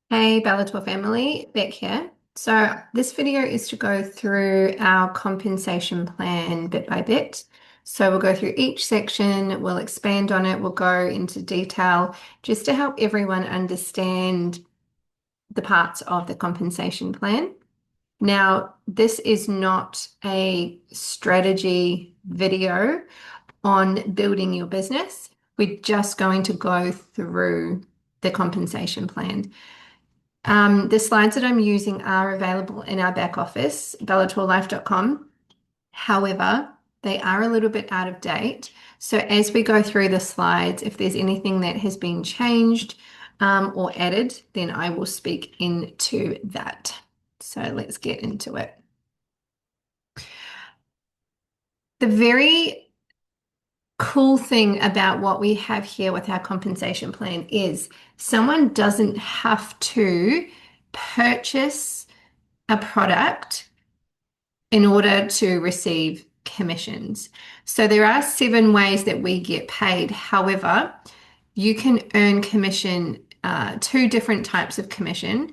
Hey Bellator family, Beck here. So this video is to go through our compensation plan bit by bit. So we'll go through each section, we'll expand on it, we'll go into detail just to help everyone understand the parts of the compensation plan. Now, this is not a strategy video on building your business. We're just going to go through the compensation plan. The slides that I'm using are available in our back office, bellatorlife.com. However, they are a little bit out of date. So as we go through the slides, if there's anything that has been changed or added, then I will speak into that. So let's get into it. The very cool thing about what we have here with our compensation plan is someone doesn't have to purchase a product in order to receive commissions. So there are 7 ways that we get paid. However, you can earn commission, 2 different types of commission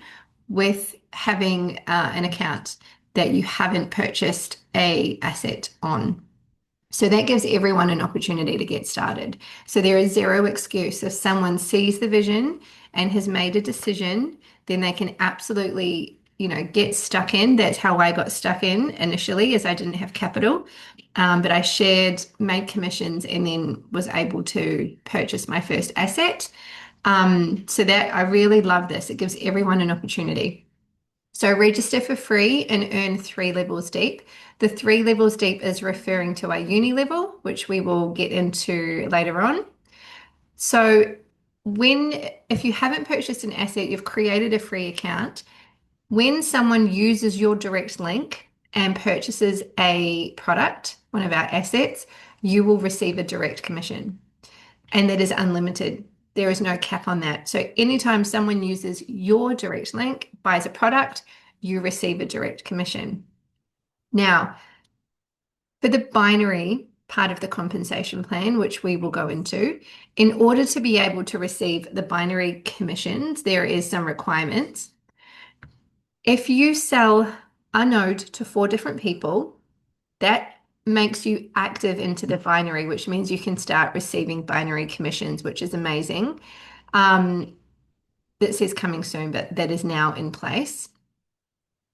with having an account that you haven't purchased a asset on. So that gives everyone an opportunity to get started. So there is zero excuse. If someone sees the vision and has made a decision, then they can absolutely, get stuck in. That's how I got stuck in initially, as I didn't have capital. But I made commissions, and then was able to purchase my first asset. So that I really love this. It gives everyone an opportunity. So register for free and earn 3 levels deep. The 3 levels deep is referring to our uni level, which we will get into later on. So if you haven't purchased an asset, you've created a free account. When someone uses your direct link and purchases a product, one of our assets, you will receive a direct commission, and that is unlimited. There is no cap on that. So anytime someone uses your direct link, buys a product, you receive a direct commission. Now, for the binary part of the compensation plan, which we will go into, in order to be able to receive the binary commissions, there is some requirements. If you sell a node to 4 different people, that makes you active into the binary, which means you can start receiving binary commissions, which is amazing. Um, that says coming soon, but that is now in place.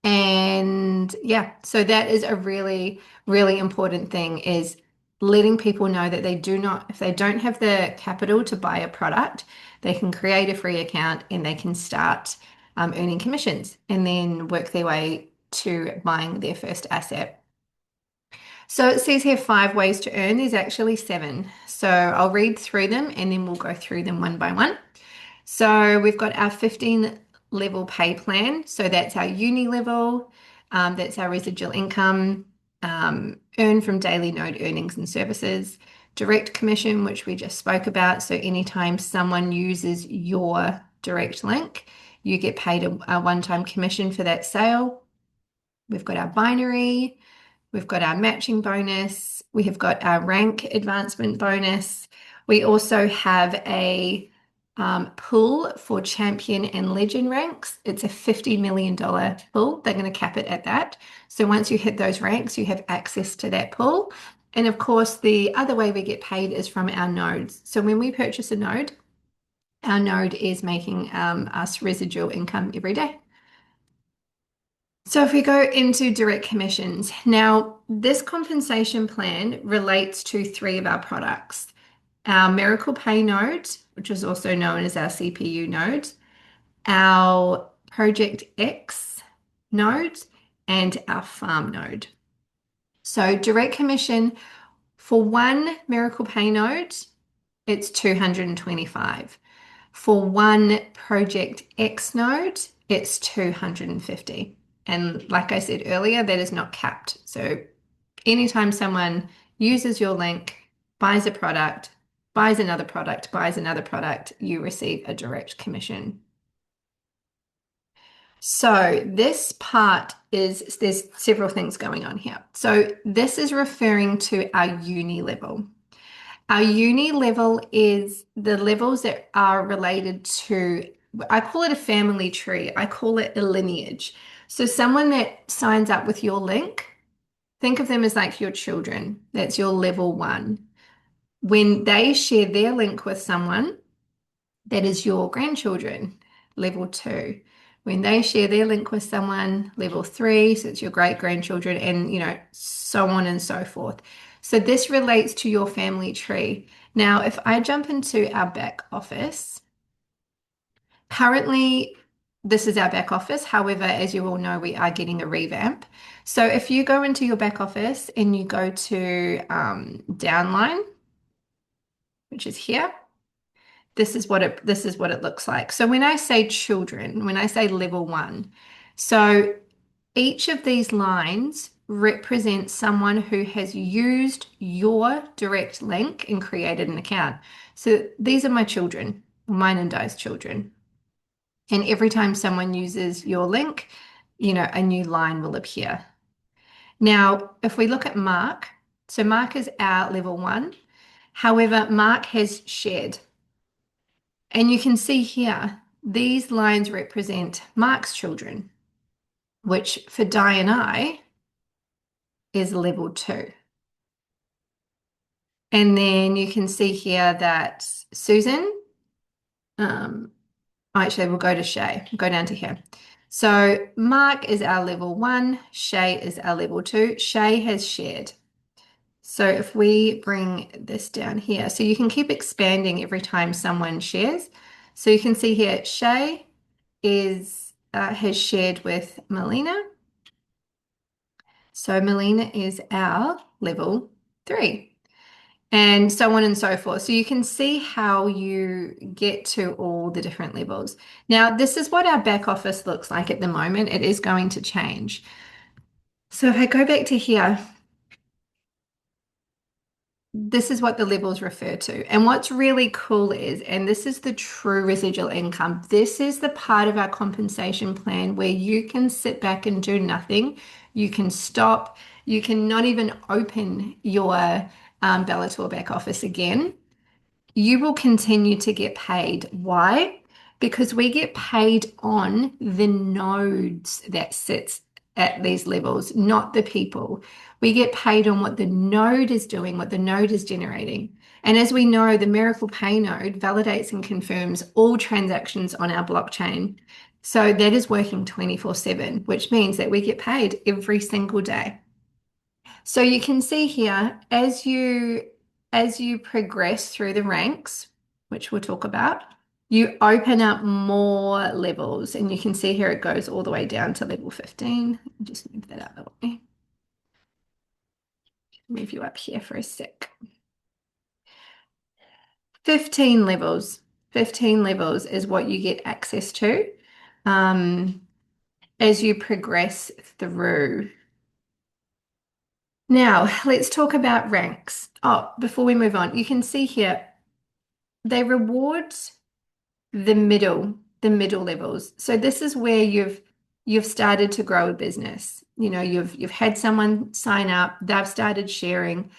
And yeah, so that is a really, really important thing is letting people know that if they don't have the capital to buy a product, they can create a free account and they can start earning commissions and then work their way to buying their first asset. So it says here 5 ways to earn. There's actually 7. So I'll read through them and then we'll go through them one by one. So we've got our 15 level pay plan. So that's our uni level. That's our residual income, earn from daily node earnings and services, direct commission, which we just spoke about. So anytime someone uses your direct link, you get paid a one-time commission for that sale. We've got our binary. We've got our matching bonus. We have got our rank advancement bonus. We also have a pool for champion and legend ranks. It's a $50 million pool. They're going to cap it at that. So once you hit those ranks, you have access to that pool. And of course, the other way we get paid is from our nodes. So when we purchase a node, our node is making us residual income every day. So if we go into direct commissions, now this compensation plan relates to 3 of our products. Our Miracle Pay node, which is also known as our CPU node, our Project X node, and our Farm node. So direct commission for one Miracle Pay node, it's 225. For one Project X node, it's 250. And like I said earlier, that is not capped. So anytime someone uses your link, buys a product, buys another product, buys another product, you receive a direct commission. So this part there's several things going on here. So this is referring to our uni level. Our uni level is the levels that are related to I call it a family tree. I call it a lineage. So someone that signs up with your link, think of them as like your children. That's your level one. When they share their link with someone, that is your grandchildren, level two. When they share their link with someone, level three, so it's your great grandchildren, and so on and so forth. So this relates to your family tree. Now, if I jump into our back office, currently this is our back office. However, as you all know, we are getting a revamp. So if you go into your back office and you go to downline, which is here, this is what it looks like. So when I say children, when I say level one, so each of these lines represents someone who has used your direct link and created an account. So these are my children, mine and Di's children. And every time someone uses your link, a new line will appear. Now, if we look at Mark, so Mark is our level one. However, Mark has shared. And you can see here, these lines represent Mark's children, which for Di and I is level two. And then you can see here that Susan, actually, we'll go to Shay, go down to here. So Mark is our level one, Shay is our level two. Shay has shared. So if we bring this down here, so you can keep expanding every time someone shares. So you can see here, Shay has shared with Melina. So Melina is our level three, and so on and so forth. So you can see how you get to all the different levels. Now, this is what our back office looks like at the moment. It is going to change. So if I go back to here, this is what the levels refer to. And what's really cool is, and this is the true residual income, this is the part of our compensation plan where you can sit back and do nothing. You can stop. You can not even open your Bellator back office again. You will continue to get paid. Why? Because we get paid on the nodes that sits at these levels, not the people. We get paid on what the node is doing, what the node is generating. And as we know, the Miracle Pay node validates and confirms all transactions on our blockchain. So that is working 24/7, which means that we get paid every single day. So you can see here as you progress through the ranks, which we'll talk about, you open up more levels, and you can see here it goes all the way down to level 15. Just move that out of the way. Move you up here for a sec. 15 levels. 15 levels is what you get access to as you progress through. Now, let's talk about ranks. Oh, before we move on, you can see here they reward the middle levels. So this is where you've started to grow a business. You've had someone sign up, they've started sharing,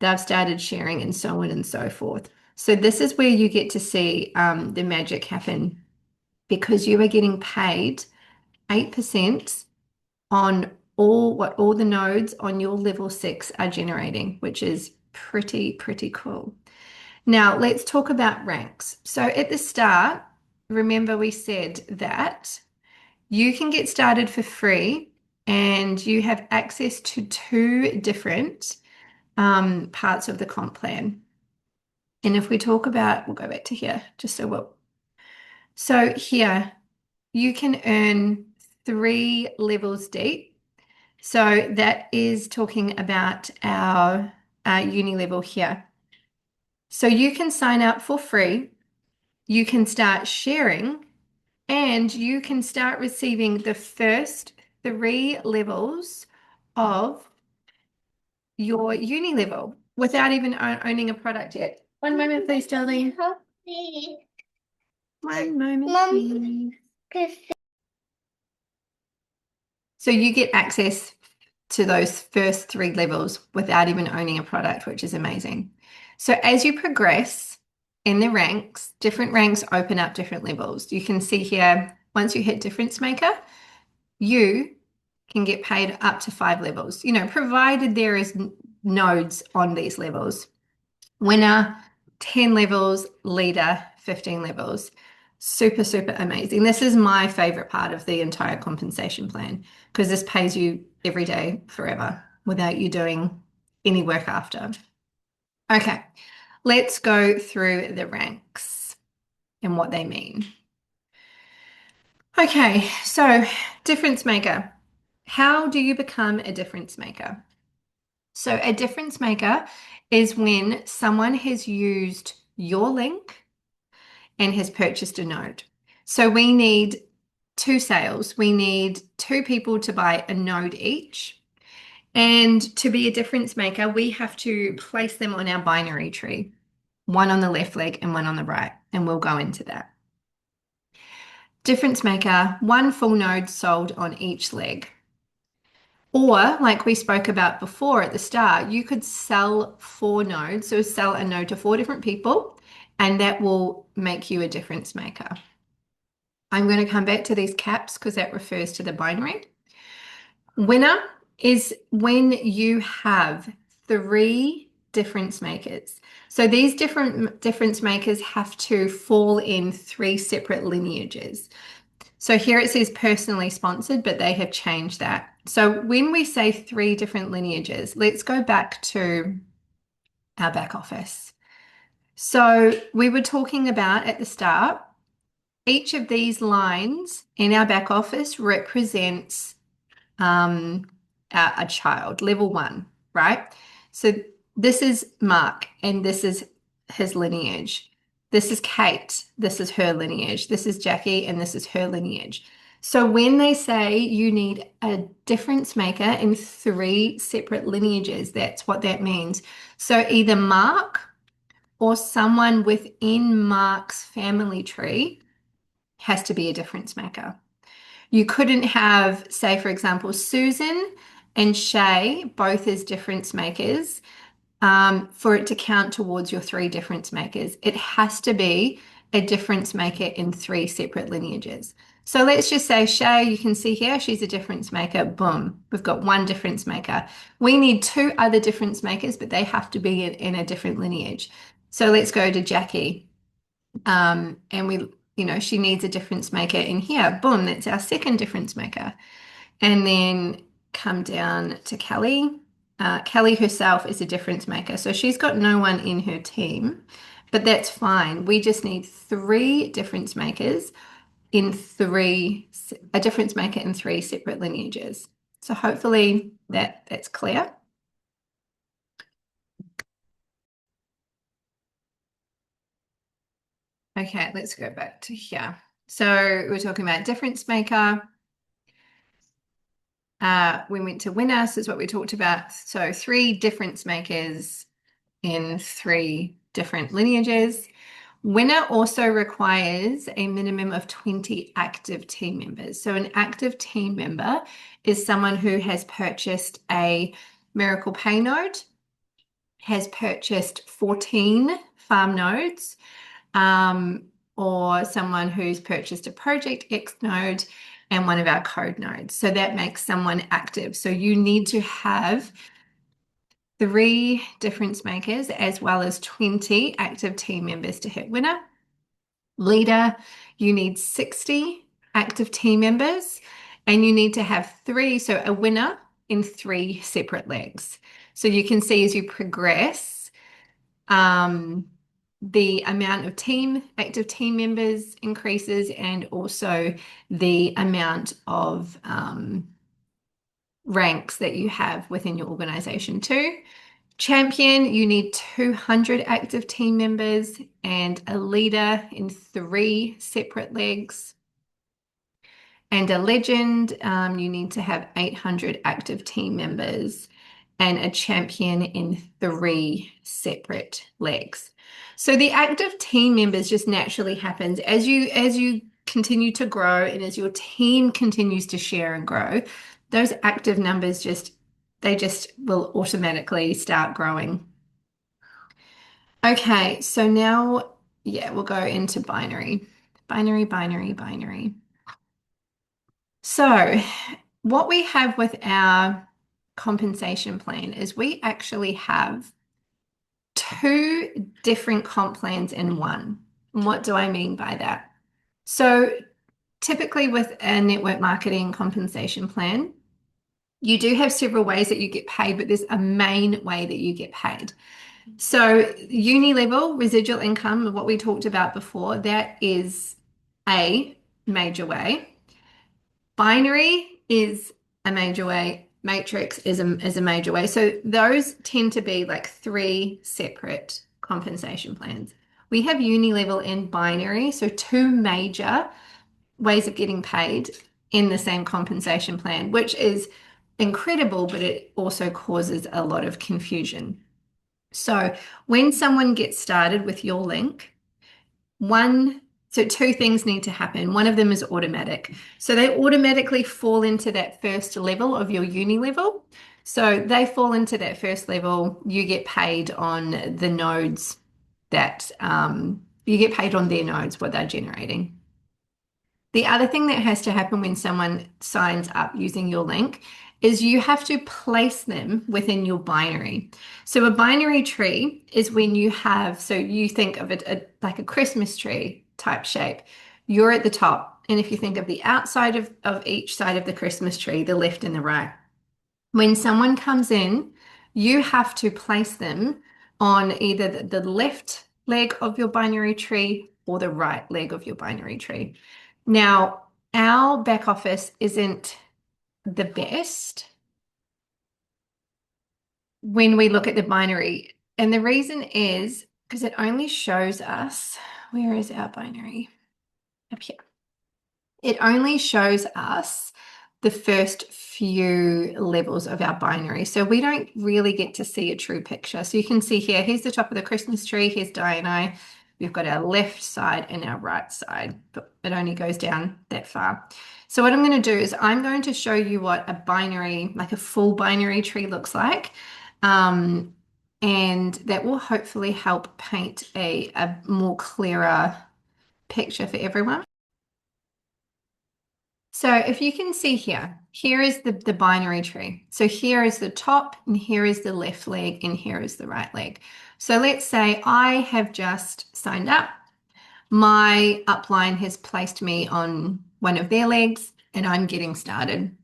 and so on and so forth. So this is where you get to see the magic happen, because you are getting paid 8% on all the nodes on your level 6 are generating, which is pretty cool. Now, let's talk about ranks. So at the start, remember we said that you can get started for free and you have access to two different parts of the comp plan. And if we talk about, we'll go back to here, so here you can earn 3 levels deep. So that is talking about our uni level here. So you can sign up for free, you can start sharing, and you can start receiving the first 3 levels of your uni level without even owning a product yet. One moment, please, darling. One moment, please. So you get access to those first 3 levels without even owning a product, which is amazing. So as you progress, in the ranks, different ranks open up different levels. You can see here, once you hit difference maker, you can get paid up to 5 levels, provided there is nodes on these levels. Winner, 10 levels, leader, 15 levels. Super, super amazing. This is my favorite part of the entire compensation plan because this pays you every day forever without you doing any work after. Okay, let's go through the ranks and what they mean. Okay, so difference maker. How do you become a difference maker? So, a difference maker is when someone has used your link and has purchased a node. So, we need 2 sales. We need 2 people to buy a node each. And to be a difference maker, we have to place them on our binary tree, one on the left leg and one on the right. And we'll go into that. Difference maker, 1 full node sold on each leg. Or, like we spoke about before at the start, you could sell 4 nodes, so sell a node to 4 different people, and that will make you a difference maker. I'm going to come back to these caps because that refers to the binary. Winner is when you have 3 difference makers. So these different difference makers have to fall in 3 separate lineages. So here it says personally sponsored, but they have changed that. So when we say 3 different lineages, let's go back to our back office. So we were talking about at the start, each of these lines in our back office represents um, a child, level 1, right? So this is Mark, and this is his lineage. This is Kate, this is her lineage. This is Jackie, and this is her lineage. So when they say you need a difference maker in 3 separate lineages, that's what that means. So either Mark or someone within Mark's family tree has to be a difference maker. You couldn't have, say, for example, Susan and Shay both as difference makers for it to count towards your 3 difference makers. It has to be a difference maker in 3 separate lineages. So let's just say Shay, you can see here, she's a difference maker. Boom, we've got 1 difference maker. We need 2 other difference makers, but they have to be in a different lineage. So let's go to Jackie. And she needs a difference maker in here. Boom, that's our 2nd difference maker. And then come down to Kelly. Kelly herself is a difference maker. So she's got no one in her team, but that's fine. We just need 3 difference makers a difference maker in 3 separate lineages. So hopefully that's clear. Okay, let's go back to here. So we're talking about difference maker. We went to winner, so is what we talked about. So 3 difference makers in 3 different lineages. Winner also requires a minimum of 20 active team members. So an active team member is someone who has purchased a Miracle Pay node, has purchased 14 farm nodes, or someone who's purchased a Project X node and one of our code nodes. So that makes someone active. So you need to have 3 difference makers as well as 20 active team members to hit winner. Leader, you need 60 active team members and you need to have 3, so a winner in 3 separate legs. So you can see as you progress, the amount of active team members increases and also the amount of ranks that you have within your organization too. Champion, you need 200 active team members and a leader in 3 separate legs. And a legend, you need to have 800 active team members and a champion in 3 separate legs. So the active team members just naturally happens as you continue to grow and as your team continues to share and grow, those active numbers just will automatically start growing. Okay, so now Yeah, we'll go into binary. Binary, binary, binary. So, what we have with our compensation plan is we actually have two different comp plans in one. And what do I mean by that? So, typically with a network marketing compensation plan, you do have several ways that you get paid, but there's a main way that you get paid. So, uni level residual income, what we talked about before, that is a major way. Binary is a major way. Matrix is a major way. So, those tend to be like three separate compensation plans. We have uni level and binary, so two major ways of getting paid in the same compensation plan, which is incredible, but it also causes a lot of confusion. So when someone gets started with your link, one, so two things need to happen. One of them is automatic. So they automatically fall into that first level of your uni level. So they fall into that first level. You get paid on the nodes that you get paid on their nodes, what they're generating. The other thing that has to happen when someone signs up using your link is you have to place them within your binary. So a binary tree is when you have, so you think of it like a Christmas tree type shape. You're at the top. And if you think of the outside of each side of the Christmas tree, the left and the right, when someone comes in, you have to place them on either the left leg of your binary tree or the right leg of your binary tree. Now, our back office isn't the best when we look at the binary. And the reason is because it only shows us, where is our binary? Up here. It only shows us the first few levels of our binary. So we don't really get to see a true picture. So you can see here, here's the top of the Christmas tree. Here's Di and I. We've got our left side and our right side, but it only goes down that far. So what I'm going to do is I'm going to show you what a binary, like a full binary tree looks like. Um, and that will hopefully help paint a more clearer picture for everyone. So if you can see here, here is the binary tree. So here is the top and here is the left leg and here is the right leg. So let's say I have just signed up. My upline has placed me on one of their legs and I'm getting started.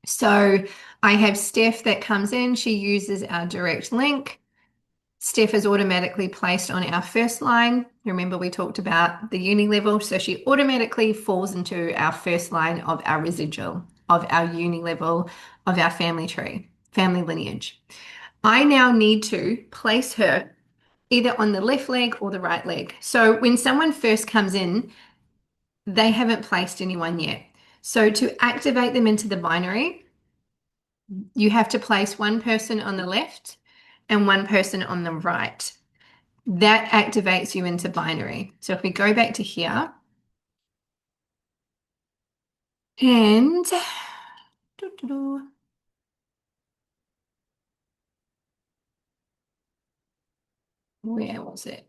So I have Steph that comes in. She uses our direct link. Steph is automatically placed on our first line. Remember, we talked about the uni level. So she automatically falls into our first line of our residual, of our uni level, of our family tree, family lineage. I now need to place her either on the left leg or the right leg. So when someone first comes in, they haven't placed anyone yet. So to activate them into the binary, you have to place one person on the left and one person on the right. That activates you into binary. So if we go back to here and where was it?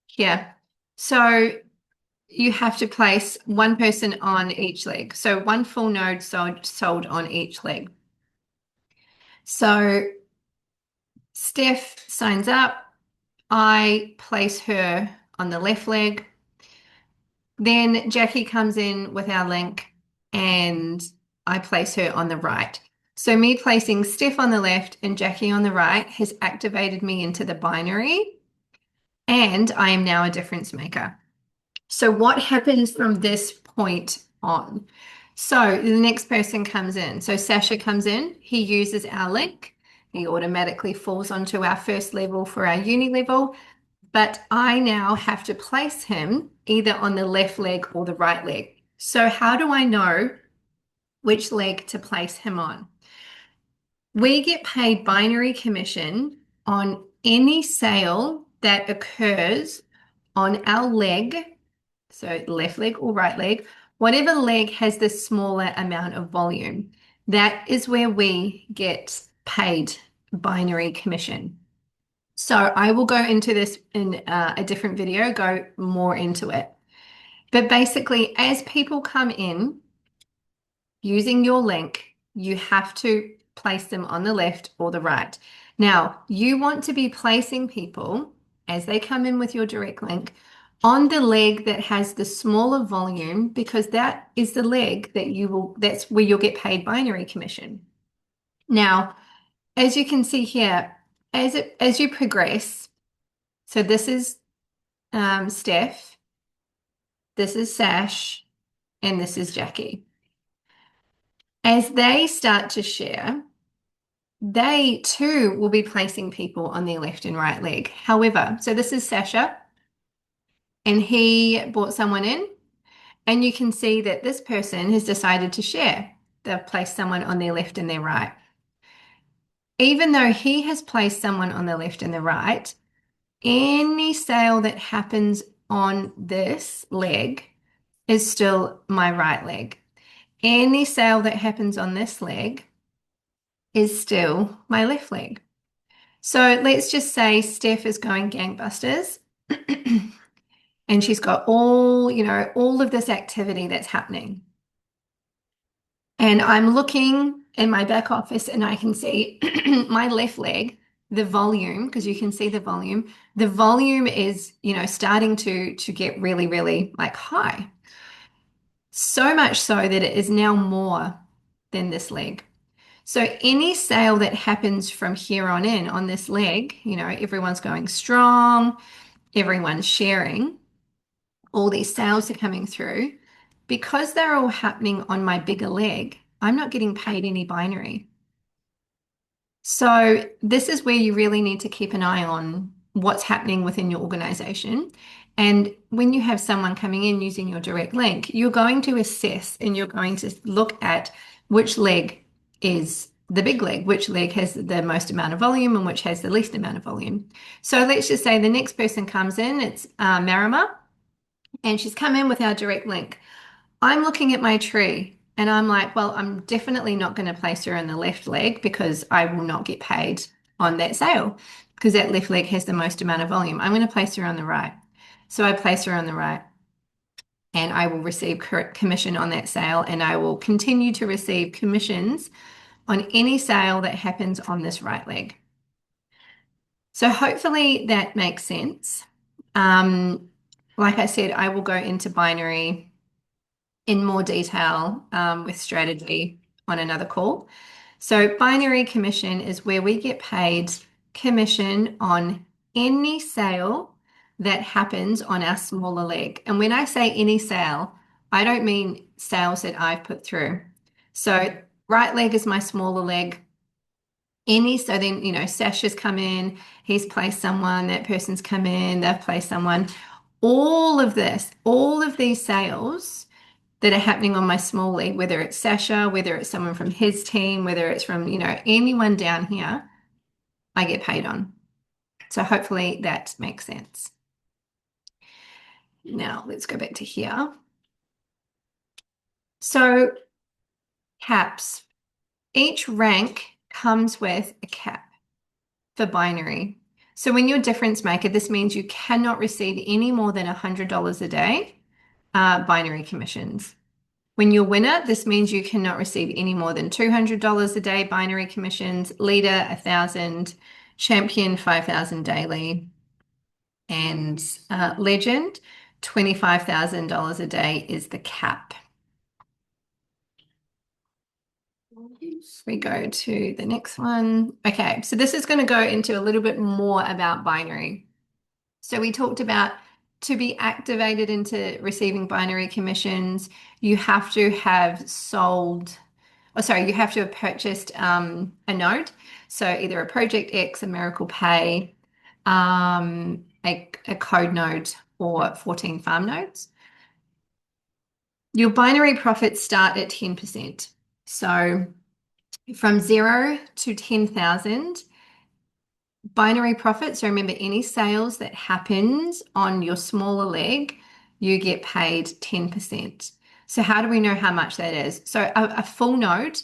Here. So you have to place one person on each leg. So one full node sold on each leg. So Steph signs up. I place her on the left leg. Then Jackie comes in with our link and I place her on the right. So me placing Steph on the left and Jackie on the right has activated me into the binary and I am now a difference maker. So what happens from this point on? So the next person comes in. So Sasha comes in, he uses our link. He automatically falls onto our first level for our uni level, but I now have to place him either on the left leg or the right leg. So how do I know which leg to place him on? We get paid binary commission on any sale that occurs on our leg, so left leg or right leg, whatever leg has the smaller amount of volume. That is where we get paid binary commission. So I will go into this in a different video, go more into it. But basically, as people come in using your link, you have to place them on the left or the right. Now, you want to be placing people as they come in with your direct link on the leg that has the smaller volume because that is the leg that that's where you'll get paid binary commission. Now, as you can see here, as you progress, so this is Steph, this is Sash, and this is Jackie. As they start to share, they too will be placing people on their left and right leg. However, so this is Sasha, and he brought someone in, and you can see that this person has decided to share. They've placed someone on their left and their right. Even though he has placed someone on the left and the right, any sale that happens on this leg is still my right leg. Any sale that happens on this leg is still my left leg. So let's just say Steph is going gangbusters and she's got all of this activity that's happening. And I'm looking in my back office and I can see my left leg, the volume, because you can see the volume. The volume is, starting to get really, really like high. So much so that it is now more than this leg. So any sale that happens from here on in on this leg, everyone's going strong, everyone's sharing, all these sales are coming through. Because they're all happening on my bigger leg, I'm not getting paid any binary. So this is where you really need to keep an eye on what's happening within your organization. And when you have someone coming in using your direct link, you're going to assess and you're going to look at which leg is the big leg, which leg has the most amount of volume and which has the least amount of volume. So let's just say the next person comes in, it's Marima, and she's come in with our direct link. I'm looking at my tree and I'm like, well, I'm definitely not going to place her in the left leg because I will not get paid on that sale because that left leg has the most amount of volume. I'm going to place her on the right. So I place her on the right and I will receive commission on that sale and I will continue to receive commissions on any sale that happens on this right leg. So hopefully that makes sense. Like I said, I will go into binary in more detail with strategy on another call. So binary commission is where we get paid commission on any sale that happens on our smaller leg. And when I say any sale, I don't mean sales that I've put through. So right leg is my smaller leg. So then, Sasha's come in, he's placed someone, that person's come in, they've placed someone. All of this, all of these sales that are happening on my small league, whether it's Sasha, whether it's someone from his team, whether it's from, anyone down here, I get paid on. So hopefully that makes sense. Now let's go back to here. So caps. Each rank comes with a cap for binary. So when you're a difference maker, this means you cannot receive any more than $100 a day binary commissions. When you're winner, this means you cannot receive any more than $200 a day binary commissions, leader 1,000, champion 5,000 daily, and legend $25,000 a day is the cap. We go to the next one. Okay, so this is going to go into a little bit more about binary. So we talked about to be activated into receiving binary commissions, you have to have you have to have purchased a node. So either a Project X, a Miracle Pay, a code node, or 14 farm nodes. Your binary profits start at 10%. So from 0 to 10,000, binary profits. So remember, any sales that happens on your smaller leg, you get paid 10%. So how do we know how much that is? So a full node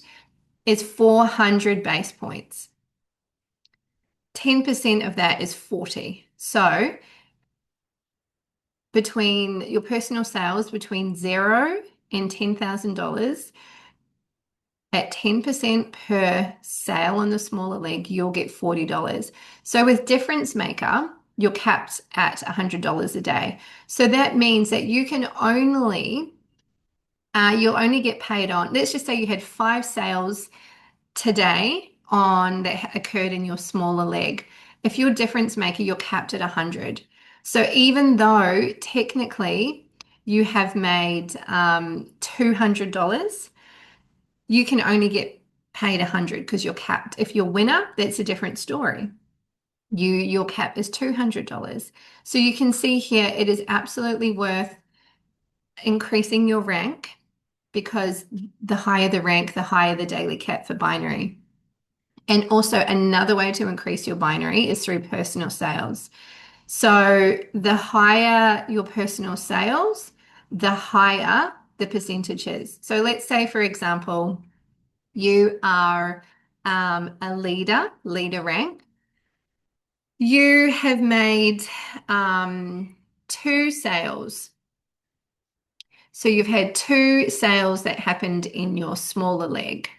is 400 base points. 10% of that is 40. So between your personal sales between zero and $10,000 at 10% per sale on the smaller leg, you'll get $40. So with Difference Maker, you're capped at $100 a day. So that means that you'll only get paid on, let's just say you had 5 sales today on that occurred in your smaller leg. If you're a difference maker, you're capped at 100. So even though technically you have made $200, you can only get paid 100 because you're capped. If you're a winner, that's a different story. Your cap is $200. So you can see here it is absolutely worth increasing your rank because the higher the rank, the higher the daily cap for binary. And also another way to increase your binary is through personal sales. So the higher your personal sales, the higher the percentage is. So let's say, for example, you are a leader rank. You have made 2 sales. So you've had 2 sales that happened in your smaller leg.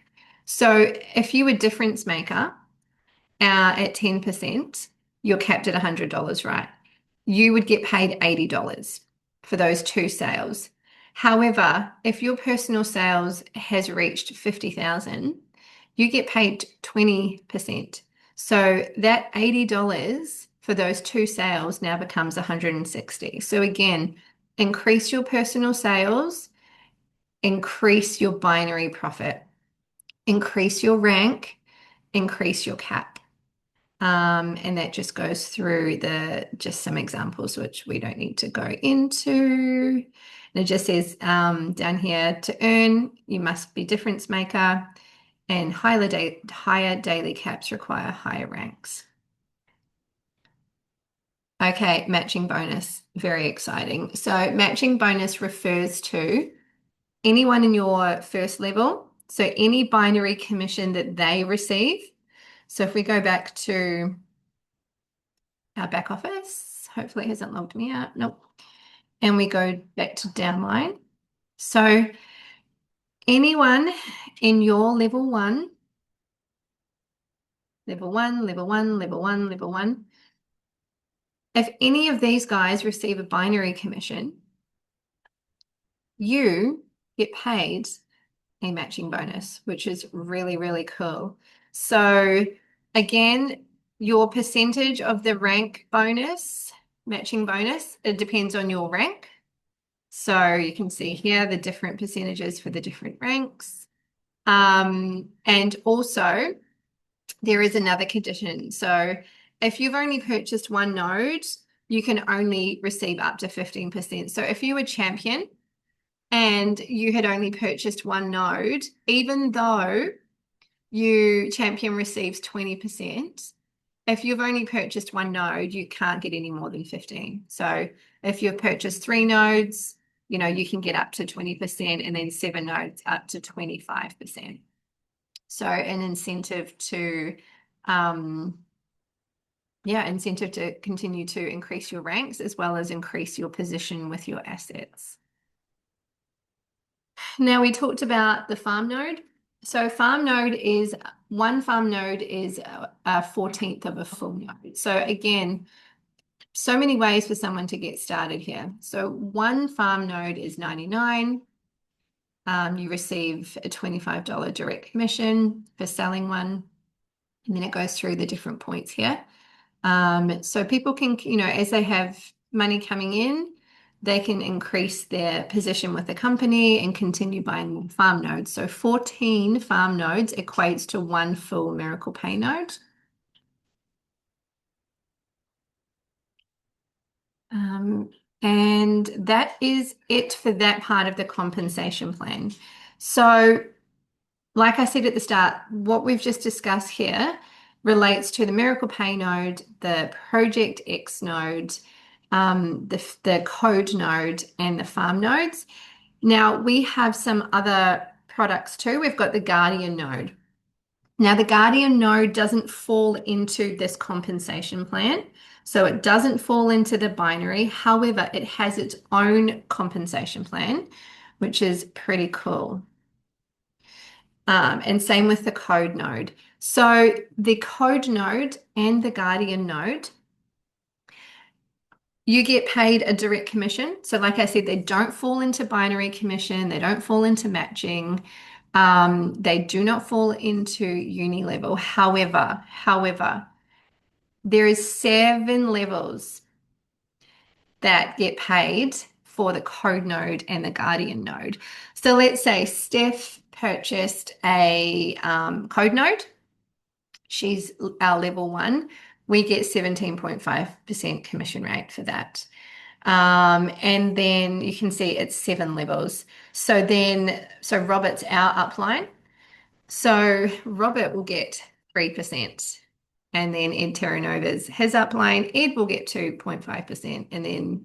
So if you were difference maker, at 10%, you're capped at $100, right? You would get paid $80 for those 2 sales. However, if your personal sales has reached 50,000, you get paid 20%. So that $80 for those 2 sales now becomes 160. So again, increase your personal sales, increase your binary profit, increase your rank, increase your cap. And that just goes through just some examples, which we don't need to go into. And it just says down here to earn, you must be difference maker, and higher daily caps require higher ranks. Okay, matching bonus, very exciting. So matching bonus refers to anyone in your first level. So any binary commission that they receive. So if we go back to our back office. Hopefully it hasn't logged me out. Nope. And we go back to downline. So anyone in your level one, level one, level one, level one, level one, if any of these guys receive a binary commission, you get paid a matching bonus, which is really, really cool. So again, your percentage of the rank bonus, matching bonus, it depends on your rank. So you can see here the different percentages for the different ranks. And also there is another condition. So if you've only purchased one node, you can only receive up to 15%. So if you were champion and you had only purchased one node, even though champion receives 20%, if you've only purchased one node, you can't get any more than 15. So if you've purchased 3 nodes, you can get up to 20%, and then 7 nodes up to 25%. So an incentive to continue to increase your ranks as well as increase your position with your assets. Now we talked about the farm node. So one farm node is a 14th of a full node. So again, so many ways for someone to get started here. So one farm node is 99. You receive a $25 direct commission for selling one. And then it goes through the different points here. So people can, as they have money coming in, they can increase their position with the company and continue buying more farm nodes. So 14 farm nodes equates to one full Miracle Pay node. And that is it for that part of the compensation plan. So, like I said at the start, what we've just discussed here relates to the Miracle Pay node, the Project X node, the code node, and the farm nodes. Now, we have some other products too. We've got the Guardian node. Now, the Guardian node doesn't fall into this compensation plan. So it doesn't fall into the binary. However, it has its own compensation plan, which is pretty cool. And same with the code node. So the code node and the Guardian node, you get paid a direct commission. So, like I said, they don't fall into binary commission, they don't fall into matching, they do not fall into uni level. However, there is 7 levels that get paid for the code node and the guardian node. So let's say Steph purchased a code node. She's our level 1. We get 17.5% commission rate for that. And then you can see it's 7 levels. So Robert's our upline. So Robert will get 3%. And then Ed Terranova's his upline. Ed will get 2.5%. And then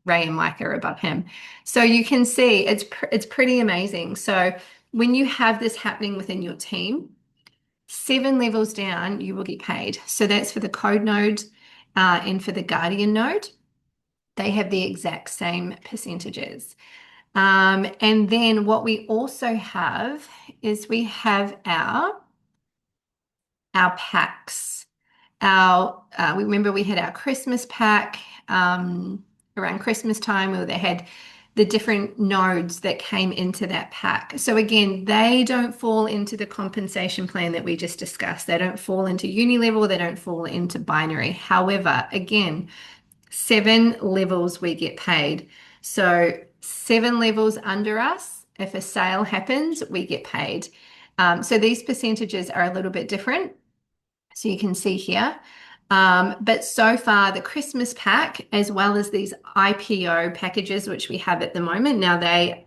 Ray and Mike are above him. So you can see it's pretty amazing. So when you have this happening within your team, 7 levels down, you will get paid. So that's for the code node and for the guardian node. They have the exact same percentages. And then what we also have is we have our packs. We remember we had our Christmas pack around Christmas time, where they had the different nodes that came into that pack. So again, they don't fall into the compensation plan that we just discussed. They don't fall into uni level, they don't fall into binary. However, again, 7 levels we get paid. So 7 levels under us, if a sale happens, we get paid. So these percentages are a little bit different. So you can see here. But so far, the Christmas pack, as well as these IPO packages, which we have at the moment, now they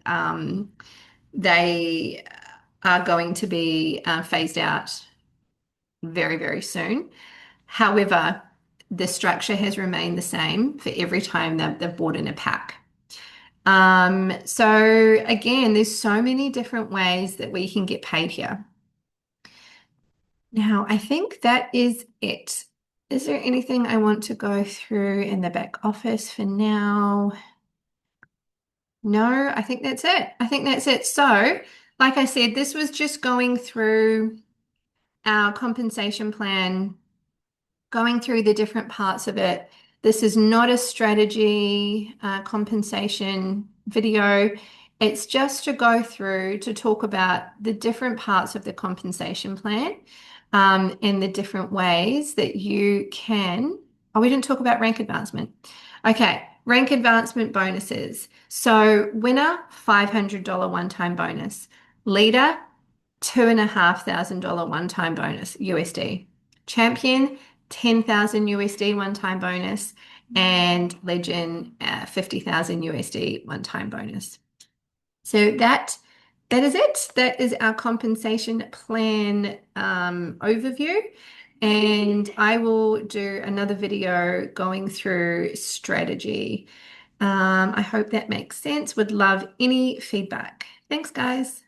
are going to be phased out very, very soon. However, the structure has remained the same for every time that they've bought in a pack. So again, there's so many different ways that we can get paid here. Now, I think that is it. Is there anything I want to go through in the back office for now? No, I think that's it. I think that's it. So, like I said, this was just going through our compensation plan, going through the different parts of it. This is not a strategy compensation video. It's just to go through to talk about the different parts of the compensation plan and the different ways that you can. Oh, we didn't talk about rank advancement. Okay, rank advancement bonuses. So, winner, $500 one-time bonus. Leader, $2,500 one-time bonus USD. Champion, 10,000 USD one-time bonus, and legend 50,000 USD one-time bonus. So that is it. That is our compensation plan overview. And I will do another video going through strategy. I hope that makes sense. Would love any feedback. Thanks, guys.